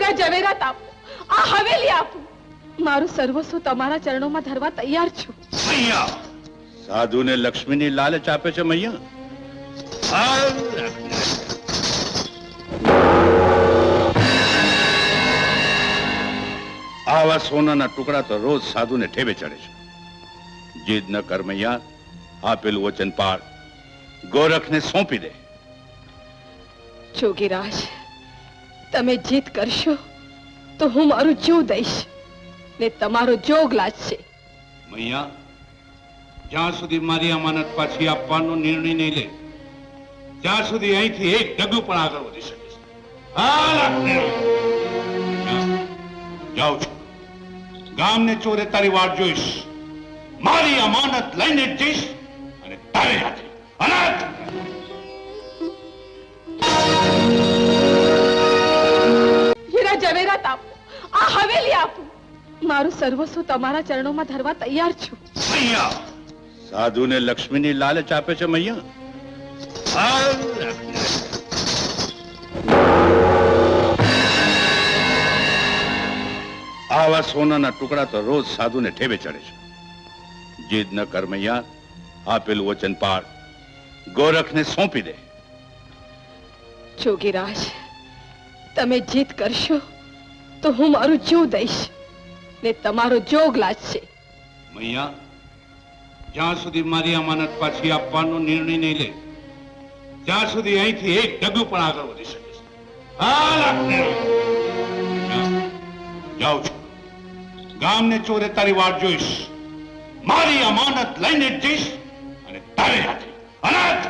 હીરા જવેરાત આપો, આ હવેલી આપો. મારું સર્વસ્વ તમારા ચરણોમાં ધરવા તૈયાર છું. મૈયા સાધુને લક્ષ્મીની લાલચ આપે છે મૈયા. આવા સોનાના ટુકડા તો રોજ સાધુને ઠેબે ચડે છે. જીદ ન કર મૈયા, આપેલું વચન પાળ, ગોરખને સોંપી દે. જોગીરાજ, તમે જીત કરશો તો હું મારું જીવ દઈશ ને તમારો જોગ લાજશે. મૈયા, જ્યાં સુધી મારી અમાનત પાછી આપવાનો નિર્ણય નહીં લે ત્યાં સુધી અહીંથી એક ડગલું પણ આગળ વધી શકે છે. જાઉં છું, ગામને ચોરે તારી વાટ જોઈશ, મારી અમાનત લઈને જ જઈશ અને તારે હાથે અનાથ. હીરા જવેરાત આપો, આ હવેલી આપો. મારું સર્વસ્વ તમારા ચરણોમાં ધરવા તૈયાર છું. મૈયા સાધુને લક્ષ્મીની લાલચ આપે છે મૈયા. આવા સોનાના ટુકડા તો રોજ સાધુને ઠેબે ચડે છે. જીદ ન કર મૈયા, આપેલું વચન પાળ, ગોરખને સોંપી દે. જોગીરાજ, તમે જીત કરશો તો હું મારું જીવ દઈશ ને તમારો જોગ લાજશે. મૈયા, જ્યાં સુધી મારી અમાનત પાછી આપવાનો નિર્ણય નહીં લે ત્યાં સુધી અહીંથી એક ડગલું પણ આગળ વધી શકે છે. જાઉં છું, ગામને ચોરે તારી વાટ જોઈશ, મારી અમાનત લઈને જ જઈશ અને તારે હાથે અનાથ.